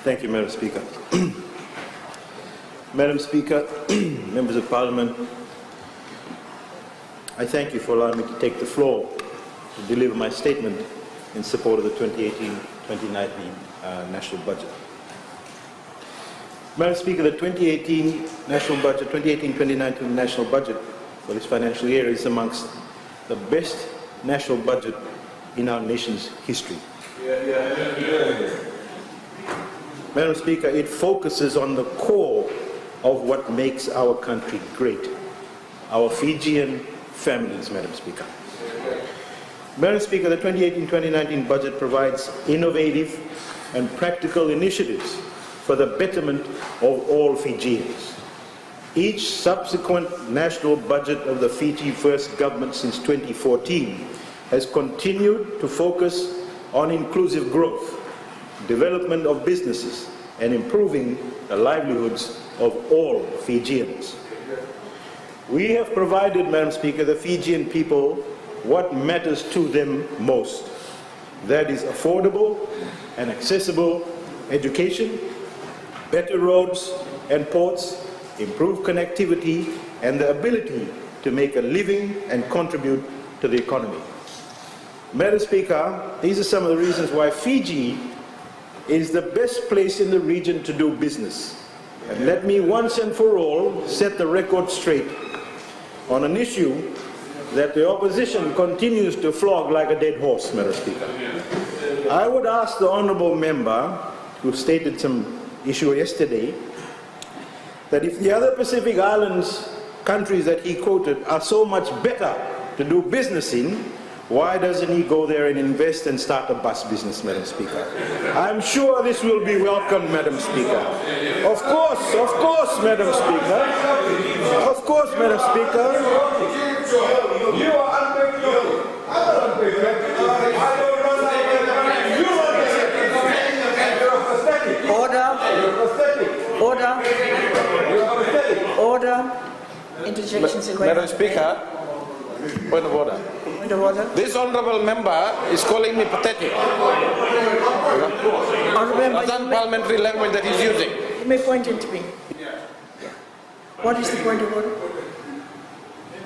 Thank you, Madam Speaker. Madam Speaker, members of Parliament, I thank you for allowing me to take the floor to deliver my statement in support of the 2018-2019 national budget. Madam Speaker, the 2018-2019 national budget for this financial year is amongst the best national budget in our nation's history. Madam Speaker, it focuses on the core of what makes our country great, our Fijian families, Madam Speaker. Madam Speaker, the 2018-2019 budget provides innovative and practical initiatives for the betterment of all Fijians. Each subsequent national budget of the Fiji First government since 2014 has continued to focus on inclusive growth, development of businesses, and improving the livelihoods of all Fijians. We have provided, Madam Speaker, the Fijian people what matters to them most. That is affordable and accessible education, better roads and ports, improved connectivity, and the ability to make a living and contribute to the economy. Madam Speaker, these are some of the reasons why Fiji is the best place in the region to do business. And let me once and for all set the record straight on an issue that the opposition continues to flog like a dead horse, Madam Speaker. I would ask the honourable member who stated some issue yesterday that if the other Pacific Islands countries that he quoted are so much better to do business in, why doesn't he go there and invest and start a bus business, Madam Speaker? I'm sure this will be welcomed, Madam Speaker. Of course, Madam Speaker. Of course, Madam Speaker. You are unpatriotic. Order. Interjections in Madam Speaker, point of order. This honourable member is calling me pathetic. That's unparliamentary language that he's using. You may point it to me. What is the point of order?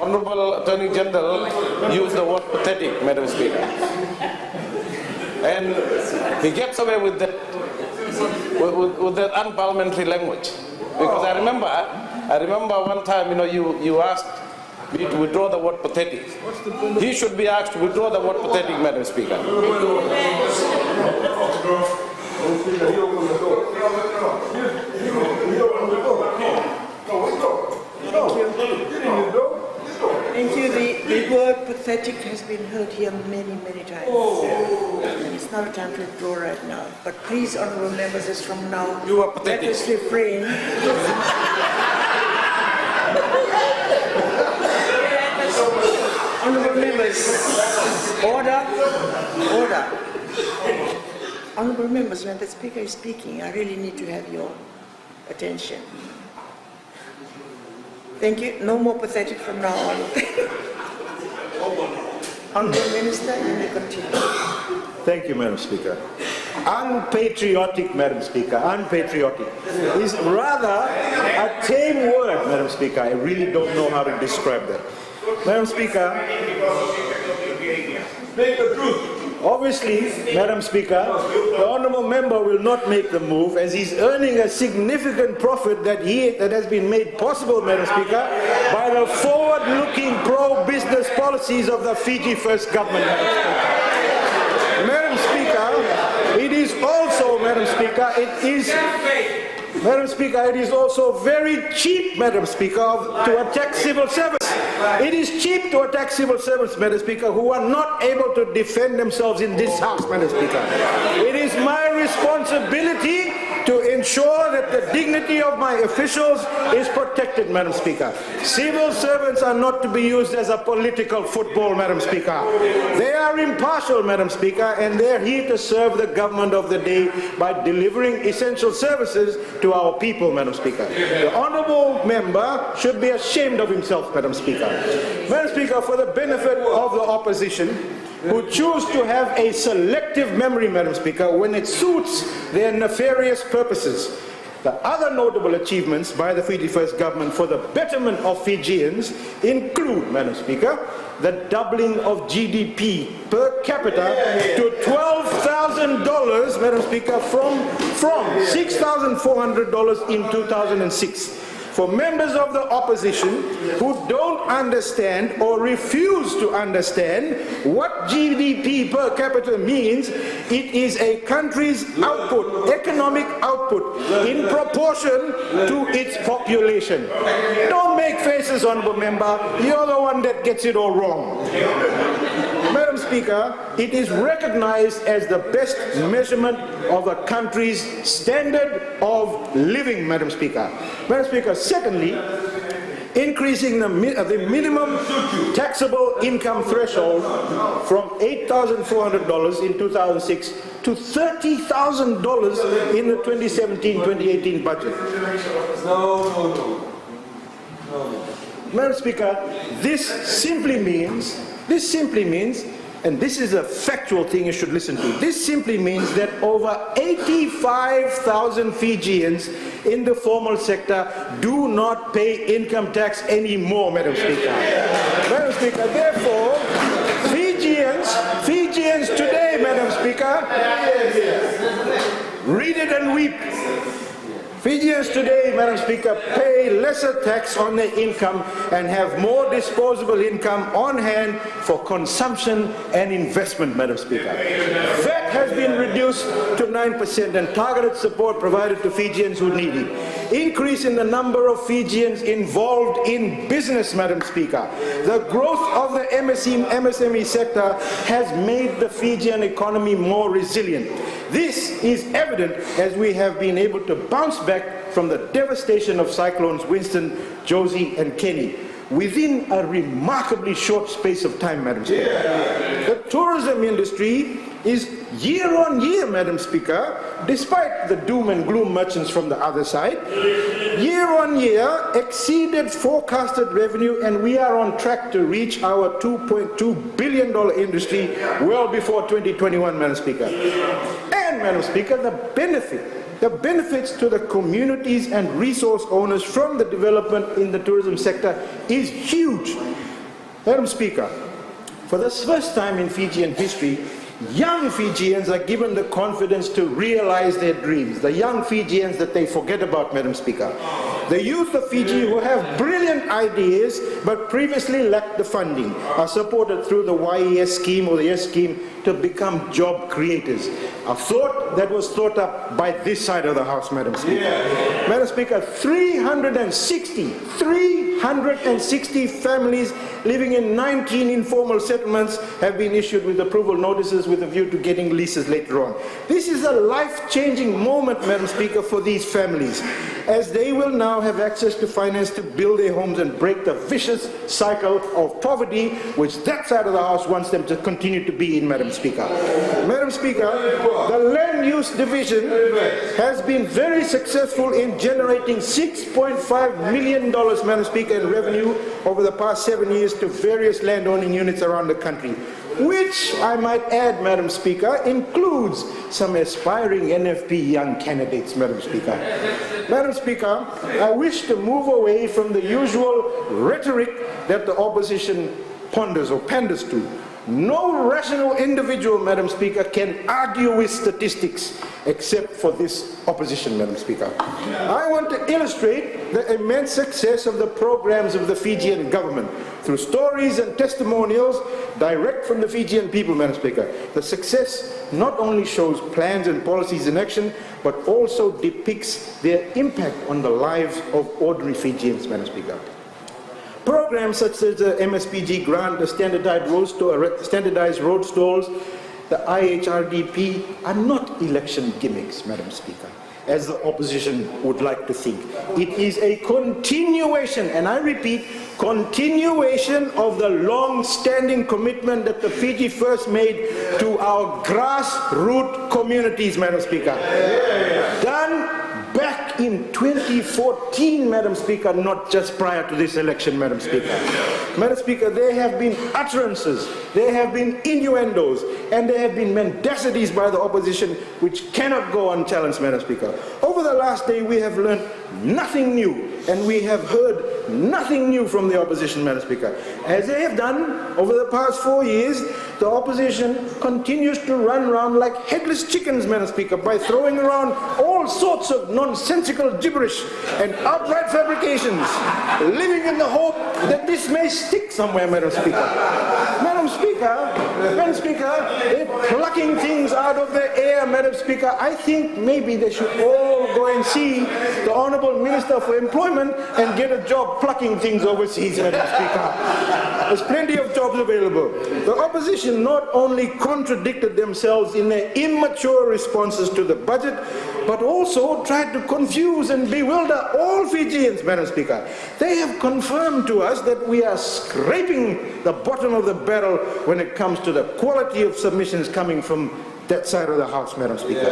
Honourable Attorney General used the word pathetic, Madam Speaker. And he gets away with that, with that unparliamentary language. Because I remember one time, you asked me to withdraw the word pathetic. He should be asked to withdraw the word pathetic, Madam Speaker. Thank you. The word pathetic has been heard here many, many times. And it's not a time to withdraw right now. But please, honourable members, as from now, you are pathetic. Let us refrain. Honourable members, order. Honourable members, when the Speaker is speaking, I really need to have your attention. Thank you. No more pathetic from now on. Honourable Minister, you may continue. Thank you, Madam Speaker. Unpatriotic, Madam Speaker, unpatriotic is rather a tame word, Madam Speaker. I really don't know how to describe that. Madam Speaker, Speak the truth. Obviously, Madam Speaker, the honourable member will not make the move as he's earning a significant profit that has been made possible, Madam Speaker, by the forward-looking pro-business policies of the Fiji First government, Madam Speaker. It is also, Madam Speaker, it is also very cheap, Madam Speaker, to attack civil servants. It is cheap to attack civil servants, Madam Speaker, who are not able to defend themselves in this House, Madam Speaker. It is my responsibility to ensure that the dignity of my officials is protected, Madam Speaker. Civil servants are not to be used as a political football, Madam Speaker. They are impartial, Madam Speaker, and they're here to serve the government of the day by delivering essential services to our people, Madam Speaker. The honourable member should be ashamed of himself, Madam Speaker. Madam Speaker, for the benefit of the opposition, who choose to have a selective memory, Madam Speaker, when it suits their nefarious purposes. The other notable achievements by the Fiji First government for the betterment of Fijians include, Madam Speaker, the doubling of GDP per capita to $12,000, Madam Speaker, from $6,400 in 2006. For members of the opposition who don't understand or refuse to understand what GDP per capita means, it is a country's output, economic output, in proportion to its population. Don't make faces, Honourable Member. You're the one that gets it all wrong. Madam Speaker, it is recognized as the best measurement of a country's standard of living, Madam Speaker. Madam Speaker, secondly, increasing the minimum taxable income threshold from $8,400 in 2006 to $30,000 in the 2017-2018 budget. Madam Speaker, this simply means, and this is a factual thing you should listen to, this simply means that over 85,000 Fijians in the formal sector do not pay income tax anymore, Madam Speaker. Madam Speaker, therefore, Fijians today, Madam Speaker, read it and weep. Fijians today, Madam Speaker, pay lesser tax on their income and have more disposable income on hand for consumption and investment, Madam Speaker. VAT has been reduced to 9% and targeted support provided to Fijians who need it. Increase in the number of Fijians involved in business, Madam Speaker. The growth of the MSME sector has made the Fijian economy more resilient. This is evident as we have been able to bounce back from the devastation of cyclones Winston, Josie and Kenny within a remarkably short space of time, Madam Speaker. The tourism industry is year on year, Madam Speaker, despite the doom and gloom merchants from the other side, year on year exceeded forecasted revenue, and we are on track to reach our $2.2 billion industry well before 2021, Madam Speaker. And, Madam Speaker, the benefits to the communities and resource owners from the development in the tourism sector is huge. Madam Speaker, for the first time in Fijian history, young Fijians are given the confidence to realize their dreams. The young Fijians that they forget about, Madam Speaker. The youth of Fiji who have brilliant ideas but previously lacked the funding are supported through the YES scheme or the YES scheme to become job creators. A thought that was thought up by this side of the House, Madam Speaker. Madam Speaker, 360 families living in 19 informal settlements have been issued with approval notices with a view to getting leases later on. This is a life-changing moment, Madam Speaker, for these families, as they will now have access to finance to build their homes and break the vicious cycle of poverty which that side of the House wants them to continue to be in, Madam Speaker. Madam Speaker, the Land Use Division has been very successful in generating $6.5 million, Madam Speaker, in revenue over the past 7 years to various land-owning units around the country, which I might add, Madam Speaker, includes some aspiring NFP young candidates, Madam Speaker. Madam Speaker, I wish to move away from the usual rhetoric that the opposition ponders or panders to. No rational individual, Madam Speaker, can argue with statistics except for this opposition, Madam Speaker. I want to illustrate the immense success of the programs of the Fijian government through stories and testimonials direct from the Fijian people, Madam Speaker. The success not only shows plans and policies in action, but also depicts their impact on the lives of ordinary Fijians, Madam Speaker. Programs such as the MSPG grant, the standardized road stalls, the IHRDP are not election gimmicks, Madam Speaker, as the opposition would like to think. It is a continuation, and I repeat, continuation of the long-standing commitment that the Fiji First made to our grassroots communities, Madam Speaker. Done back in 2014, Madam Speaker, not just prior to this election, Madam Speaker. Madam Speaker, there have been utterances, there have been innuendos, and there have been mendacities by the opposition which cannot go unchallenged, Madam Speaker. Over the last day, we have learned nothing new, and we have heard nothing new from the opposition, Madam Speaker. As they have done over the past 4 years, the opposition continues to run around like headless chickens, Madam Speaker, by throwing around all sorts of nonsensical gibberish and outright fabrications, living in the hope that this may stick somewhere, Madam Speaker. Madam Speaker, they're plucking things out of the air, Madam Speaker. I think maybe they should all go and see the Honourable Minister for Employment and get a job plucking things overseas, Madam Speaker. There's plenty of jobs available. The opposition not only contradicted themselves in their immature responses to the budget, but also tried to confuse and bewilder all Fijians, Madam Speaker. They have confirmed to us that we are scraping the bottom of the barrel when it comes to the quality of submissions coming from that side of the House, Madam Speaker.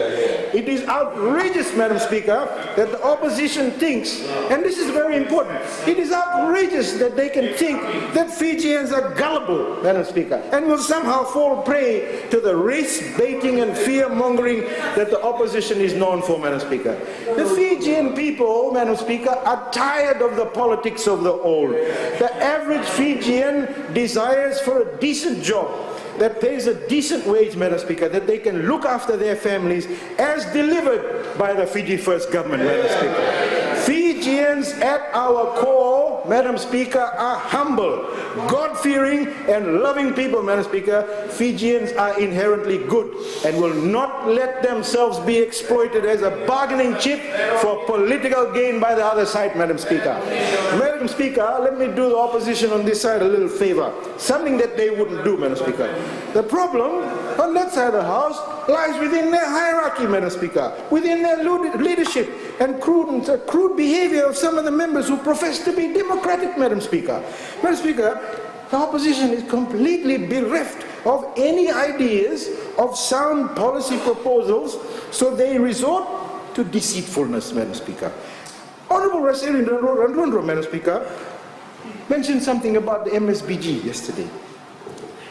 It is outrageous, Madam Speaker, that the opposition thinks, and this is very important, it is outrageous that they can think that Fijians are gullible, Madam Speaker, and will somehow fall prey to the race-baiting and fear-mongering that the opposition is known for, Madam Speaker. The Fijian people, Madam Speaker, are tired of the politics of the old. The average Fijian desires for a decent job that pays a decent wage, Madam Speaker, that they can look after their families as delivered by the Fiji First government, Madam Speaker. Fijians at our core, Madam Speaker, are humble, God-fearing and loving people, Madam Speaker. Fijians are inherently good and will not let themselves be exploited as a bargaining chip for political gain by the other side, Madam Speaker. Madam Speaker, let me do the opposition on this side a little favor, something that they wouldn't do, Madam Speaker. The problem on that side of the House lies within their hierarchy, Madam Speaker, within their leadership and crude behavior of some of the members who profess to be democratic, Madam Speaker. Madam Speaker, the opposition is completely bereft of any ideas of sound policy proposals, so they resort to deceitfulness, Madam Speaker. Honourable Randundra, Madam Speaker, mentioned something about the MSBG yesterday.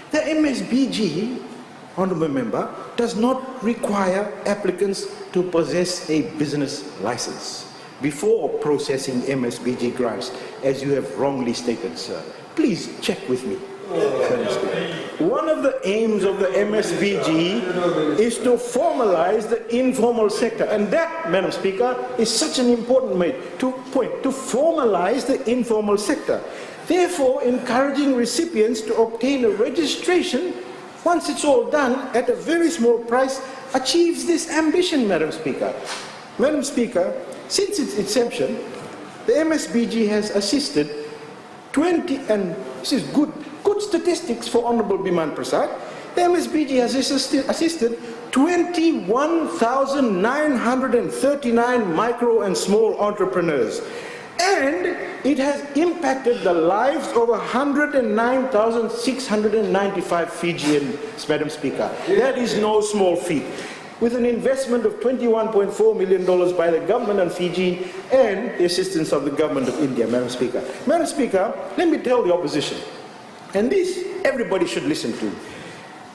The MSBG, Honourable Member, does not require applicants to possess a business license before processing MSBG grants, as you have wrongly stated, sir. Please check with me. One of the aims of the MSBG is to formalize the informal sector, and that, Madam Speaker, is such an important point, to formalize the informal sector. Therefore, encouraging recipients to obtain a registration, once it's all done at a very small price, achieves this ambition, Madam Speaker. Madam Speaker, since its inception, the MSBG has assisted 20, and this is good statistics for Honourable Biman Prasad, the MSBG has assisted 21,939 micro and small entrepreneurs. And it has impacted the lives of 109,695 Fijians, Madam Speaker. That is no small feat. With an investment of $21.4 million by the government of Fiji and the assistance of the government of India, Madam Speaker. Madam Speaker, let me tell the opposition, and this everybody should listen to.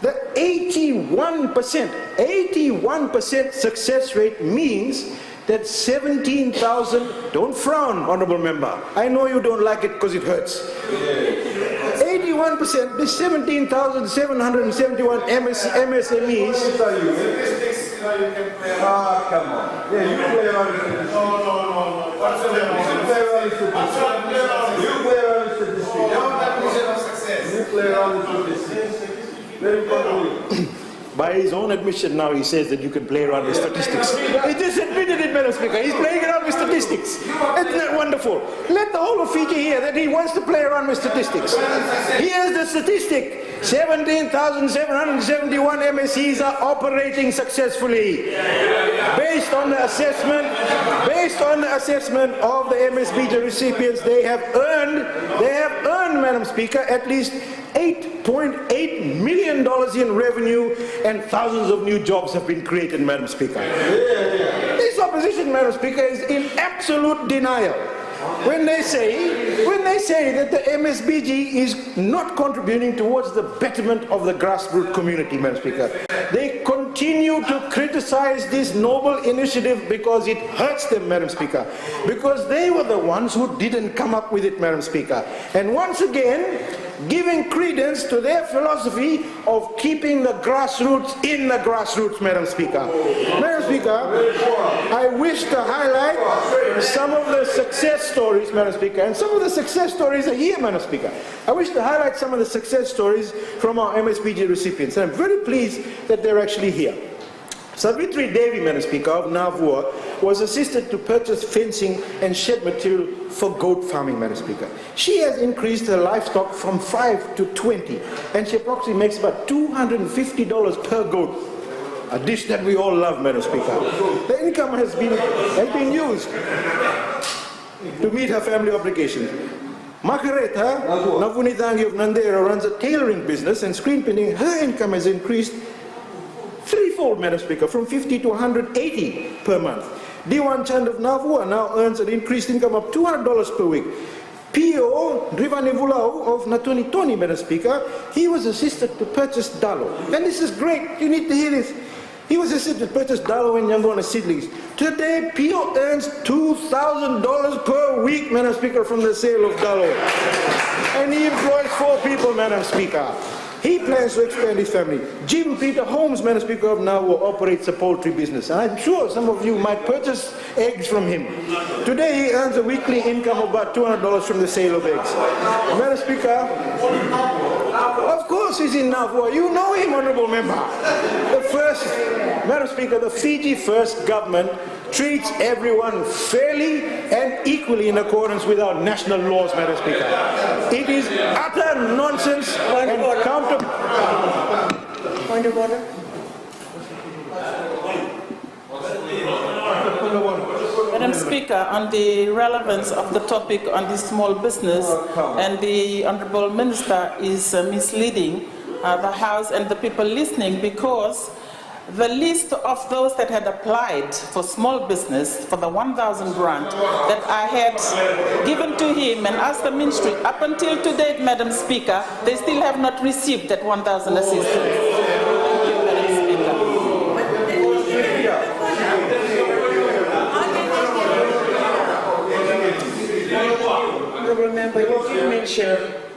The 81% success rate means that 17,000, don't frown, Honourable Member, I know you don't like it because it hurts. 81%, the 17,771 MSMEs. Come on. Yeah, you play around with statistics. No. What's the definition of success? Your definition of success. You play around with statistics. Let him continue. By his own admission now, he says that you can play around with statistics. He just admitted it, Madam Speaker. He's playing around with statistics. Isn't that wonderful? Let the whole of Fiji hear that he wants to play around with statistics. Here's the statistic. 17,771 MSCs are operating successfully. Based on the assessment of the MSBG recipients, they have earned, Madam Speaker, at least $8.8 million in revenue, and thousands of new jobs have been created, Madam Speaker. This opposition, Madam Speaker, is in absolute denial. when they say that the MSBG is not contributing towards the betterment of the grassroots community, Madam Speaker. They continue to criticize this noble initiative because it hurts them, Madam Speaker, because they were the ones who didn't come up with it, Madam Speaker. And once again, giving credence to their philosophy of keeping the grassroots in the grassroots, Madam Speaker. Madam Speaker, I wish to highlight some of the success stories, Madam Speaker, and some of the success stories are here, Madam Speaker. I wish to highlight some of the success stories from our MSBG recipients, and I'm very pleased that they're actually here. Savitri Devi, Madam Speaker, of Navua, was assisted to purchase fencing and shed material for goat farming, Madam Speaker. She has increased her livestock from 5 to 20, and she approximately makes about $250 per goat, a dish that we all love, Madam Speaker. The income has been used to meet her family obligations. Margareta Navunitangi of Nandera runs a tailoring business and screen printing. Her income has increased threefold, Madam Speaker, from 50 to 180 per month. Diwan Chand of Navua now earns an increased income of $200 per week. Pio Drivanivulao of Natunitoni, Madam Speaker, he was assisted to purchase Dalo. And this is great, you need to hear this. He was assisted to purchase Dalo and Yangona seedlings. Today, Pio earns $2,000 per week, Madam Speaker, from the sale of Dalo. And he employs 4 people, Madam Speaker. He plans to expand his family. Jim Peter Holmes, Madam Speaker of Navua, operates a poultry business. And I'm sure some of you might purchase eggs from him. Today he earns a weekly income of about $200 from the sale of eggs. Madam Speaker, of course he's in Navua. You know him, Honourable Member. Madam Speaker, the Fiji First government treats everyone fairly and equally in accordance with our national laws, Madam Speaker. It is utter nonsense and counter... Point of order. Madam Speaker, on the relevance of the topic on the small business, and the Honourable Minister is misleading the House and the people listening, because the list of those that had applied for small business for the 1,000 grant that I had given to him and asked the ministry, up until to date, Madam Speaker, they still have not received that 1,000 assistance. Thank you, Madam Speaker. Honourable Member,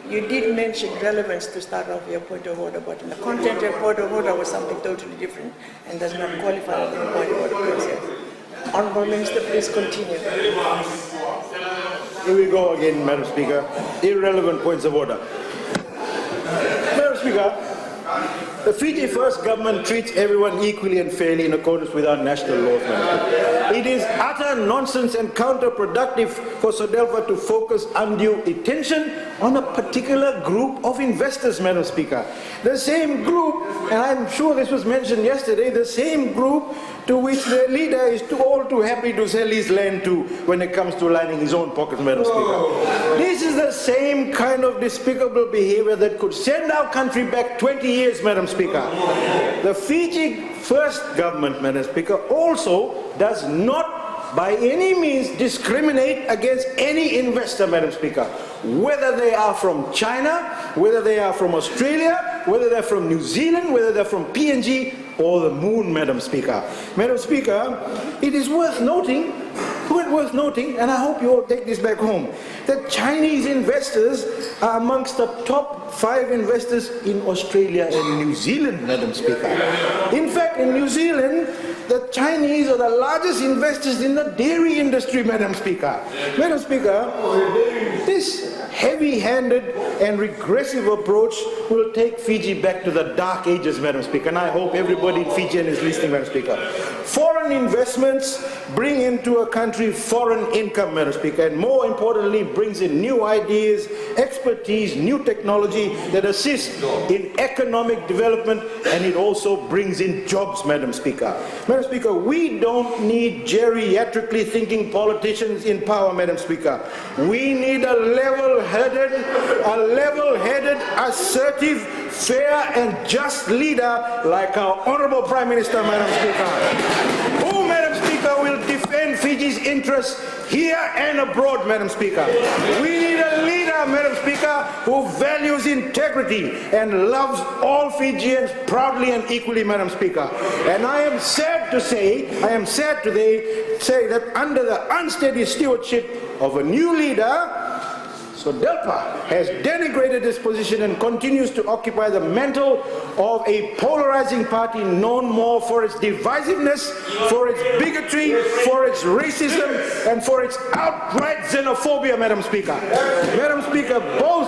you did mention relevance to start off your point of order, but in the content of your point of order was something totally different and does not qualify under the point of order process. Honourable Minister, please continue. Here we go again, Madam Speaker. Irrelevant points of order. Madam Speaker, the Fiji First government treats everyone equally and fairly in accordance with our national laws, Madam Speaker. It is utter nonsense and counterproductive for SODELFA to focus undue attention on a particular group of investors, Madam Speaker. The same group, and I'm sure this was mentioned yesterday, the same group to which the leader is all too happy to sell his land to when it comes to lining his own pockets, Madam Speaker. This is the same kind of despicable behavior that could send our country back 20 years, Madam Speaker. The Fiji First government, Madam Speaker, also does not by any means discriminate against any investor, Madam Speaker, whether they are from China, whether they are from Australia, whether they're from New Zealand, whether they're from PNG or the moon, Madam Speaker. Madam Speaker, it is worth noting, and I hope you all take this back home, that Chinese investors are amongst the top 5 investors in Australia and New Zealand, Madam Speaker. In fact, in New Zealand, the Chinese are the largest investors in the dairy industry, Madam Speaker. Madam Speaker, this heavy-handed and regressive approach will take Fiji back to the dark ages, Madam Speaker, and I hope everybody in Fijian is listening, Madam Speaker. Foreign investments bring into a country foreign income, Madam Speaker, and more importantly, brings in new ideas, expertise, new technology that assist in economic development, and it also brings in jobs, Madam Speaker. Madam Speaker, we don't need geriatrically thinking politicians in power, Madam Speaker. We need a level-headed, assertive, fair and just leader like our Honourable Prime Minister, Madam Speaker, who, Madam Speaker, will defend defend Fiji's interests here and abroad, Madam Speaker. We need a leader, Madam Speaker, who values integrity and loves all Fijians proudly and equally, Madam Speaker. And I am sad to say that under the unsteady stewardship of a new leader, so Delpa has denigrated this position and continues to occupy the mantle of a polarizing party known more for its divisiveness, for its bigotry, for its racism, and for its outright xenophobia, Madam Speaker. Madam Speaker, all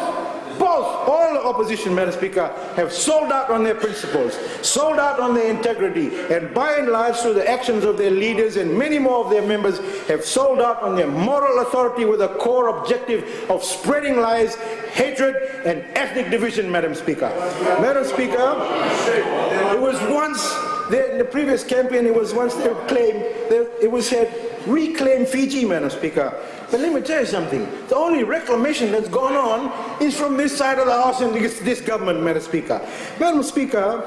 the opposition, Madam Speaker, have sold out on their principles, sold out on their integrity, and by and large, through the actions of their leaders and many more of their members, have sold out on their moral authority with a core objective of spreading lies, hatred, and ethnic division, Madam Speaker. Madam Speaker, it was once, in the previous campaign, it was once claimed, it was said, reclaim Fiji, Madam Speaker. But let me tell you something, the only reclamation that's gone on is from this side of the House and this government, Madam Speaker. Madam Speaker,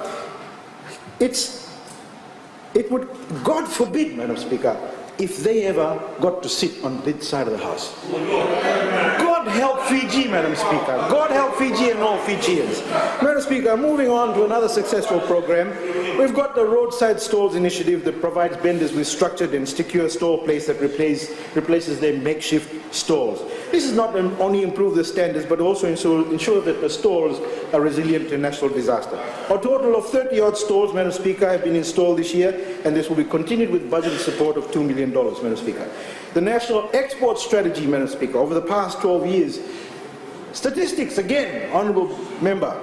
it would, God forbid, Madam Speaker, if they ever got to sit on this side of the House. God help Fiji, Madam Speaker. God help Fiji and all Fijians. Madam Speaker, moving on to another successful program, we've got the Roadside Stalls Initiative that provides vendors with structured and secure stall place that replaces their makeshift stalls. This is not only improve the standards, but also ensure that the stalls are resilient to natural disaster. A total of 30-odd stalls, Madam Speaker, have been installed this year, and this will be continued with budget support of $2 million, Madam Speaker. The National Export Strategy, Madam Speaker, over the past 12 years, statistics again, Honourable Member,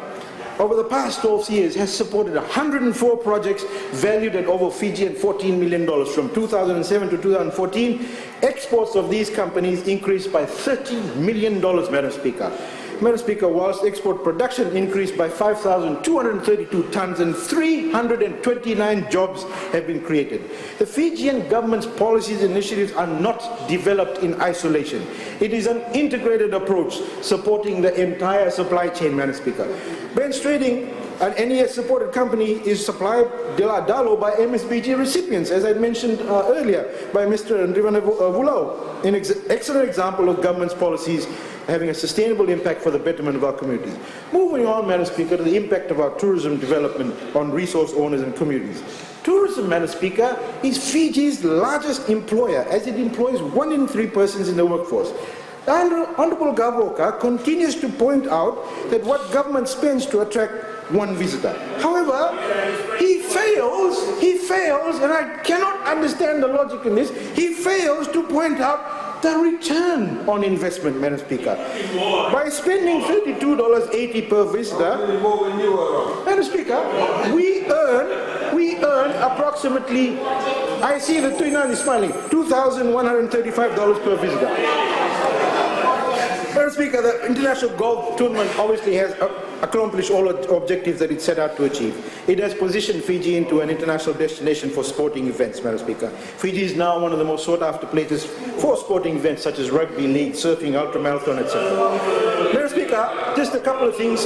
over the past 12 years has supported 104 projects valued at over Fijian $14 million. From 2007 to 2014, exports of these companies increased by $30 million, Madam Speaker. Madam Speaker, whilst export production increased by 5,232 tons and 329 jobs have been created. The Fijian government's policies and initiatives are not developed in isolation. It is an integrated approach supporting the entire supply chain, Madam Speaker. Bench Trading, an NES-supported company, is supplied Dalo by MSBG recipients, as I mentioned earlier, by Mr. Ndrivana Vulao, an excellent example of government's policies having a sustainable impact for the betterment of our communities. Moving on, Madam Speaker, to the impact of our tourism development on resource owners and communities. Tourism, Madam Speaker, is Fiji's largest employer, as it employs 1 in 3 persons in the workforce. The Honourable Gavoka continues to point out that what government spends to attract 1 visitor. However, he fails, and I cannot understand the logic in this, he fails to point out the return on investment, Madam Speaker. By spending $32.80 per visitor, Madam Speaker, we earn approximately, I see the 29 is smiling, $2,135 per visitor. Madam Speaker, the International Golf Tournament obviously has accomplished all the objectives that it set out to achieve. It has positioned Fiji into an international destination for sporting events, Madam Speaker. Fiji is now one of the most sought-after places for sporting events such as rugby league, surfing, ultramarathon, etc. Madam Speaker, just a couple of things.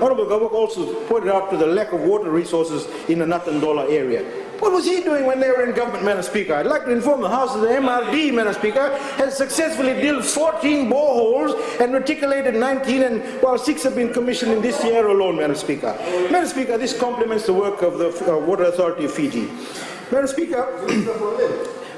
Honourable Gavok also pointed out to the lack of water resources in the Natandola area. What was he doing when they were in government, Madam Speaker? I'd like to inform the House that the MRD, Madam Speaker, has successfully drilled 14 boreholes and reticulated 19, and while 6 have been commissioned in this year alone, Madam Speaker. Madam Speaker, this complements the work of the Water Authority of Fiji. Madam Speaker,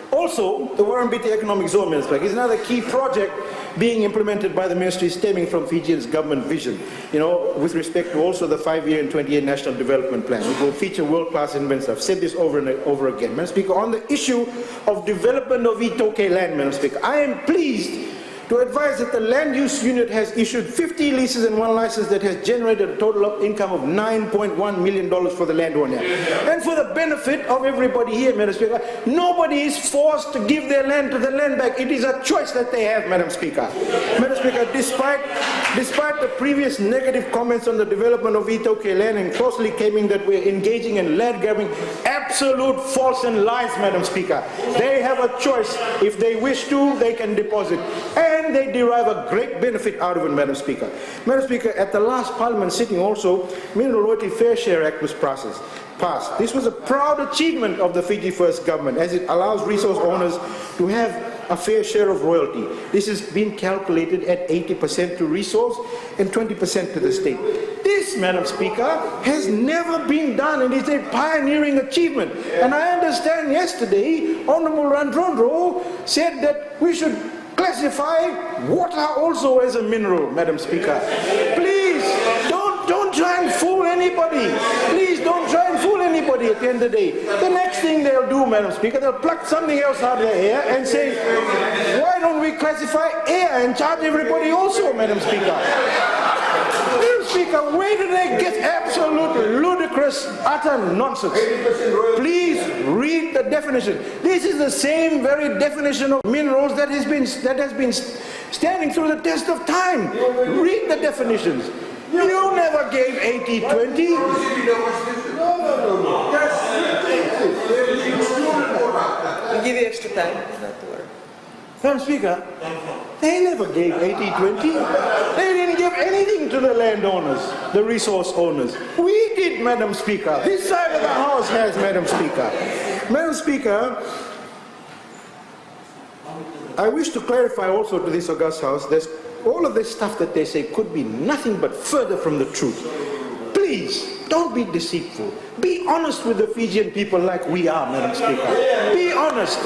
also, the Warambiti Economic Zone, Madam Speaker, is another key project being implemented by the Ministry stemming from Fiji's government vision, with respect to also the 5-year and 20-year National Development Plan. It will feature world-class investments. I've said this over and over again. Madam Speaker, on the issue of development of Itoke land, Madam Speaker, I am pleased to advise that the Land Use Unit has issued 50 leases and 1 license that has generated a total of income of $9.1 million for the landowner. And for the benefit of everybody here, Madam Speaker, nobody is forced to give their land to the land bank. It is a choice that they have, Madam Speaker. Madam Speaker, despite the previous negative comments on the development of Itoke land and falsely claiming that we're engaging in land grabbing, absolute false and lies, Madam Speaker. They have a choice. If they wish to, they can deposit. And and they derive a great benefit out of it, Madam Speaker. Madam Speaker, at the last Parliament sitting also, Mineral Royalty Fair Share Act was passed. This was a proud achievement of the Fiji First government, as it allows resource owners to have a fair share of royalty. This has been calculated at 80% to resource and 20% to the state. This, Madam Speaker, has never been done, and it's a pioneering achievement. And I understand yesterday, Honourable Randrondro said that we should classify water also as a mineral, Madam Speaker. Please, don't try and fool anybody. Please don't try and fool anybody at the end of the day. The next thing they'll do, Madam Speaker, they'll pluck something else out of their hair and say, why don't we classify air and charge everybody also, Madam Speaker? Madam Speaker, where do they get absolute ludicrous, utter nonsense? Please read the definition. This is the same very definition of minerals that has been standing through the test of time. Read the definitions. You never gave 80-20. We'll give you extra time. Not to worry. Madam Speaker, they never gave 80-20. They didn't give anything to the landowners, the resource owners. We did, Madam Speaker. This side of the House has, Madam Speaker. Madam Speaker, I wish to clarify also to this august House, there's all of this stuff that they say could be nothing but further from the truth. Please, don't be deceitful. Be honest with the Fijian people like we are, Madam Speaker. Be honest.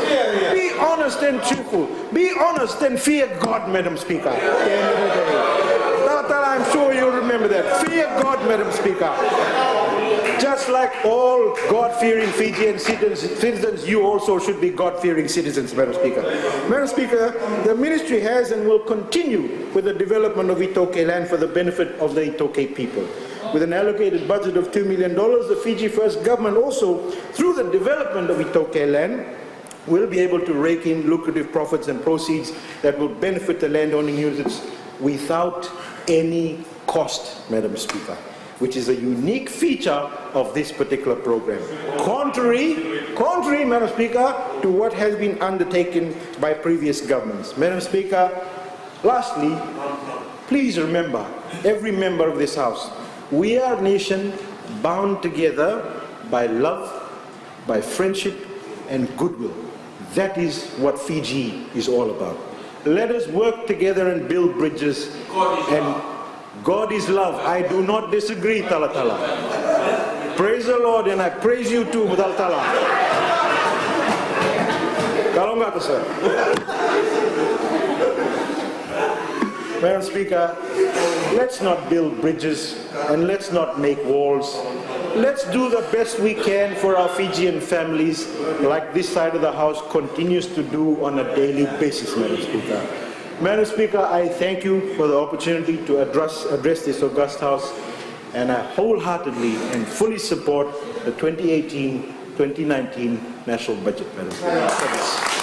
Be honest and truthful. Be honest and fear God, Madam Speaker. At the end of the day. I'm sure you'll remember that. Fear God, Madam Speaker. Just like all God-fearing Fijian citizens, you also should be God-fearing citizens, Madam Speaker. Madam Speaker, the Ministry has and will continue with the development of Itoke land for the benefit of the Itoke people. With an allocated budget of $2 million, the Fiji First government also, through the development of Itoke land, will be able to rake in lucrative profits and proceeds that will benefit the landowning units without any cost, Madam Speaker, which is a unique feature of this particular program. Contrary, Madam Speaker, to what has been undertaken by previous governments. Madam Speaker, lastly, please remember, every member of this House, we are a nation bound together by love, by friendship and goodwill. That is what Fiji is all about. Let us work together and build bridges. And God is love. I do not disagree, Talatala. Praise the Lord, and I praise you too, Talatala. Kalongata, sir. Madam Speaker, let's not build bridges and let's not make walls. Let's do the best we can for our Fijian families, like this side of the House continues to do on a daily basis, Madam Speaker. Madam Speaker, I thank you for the opportunity to address this august House, and I wholeheartedly and fully support the 2018-2019 national budget, Madam Speaker.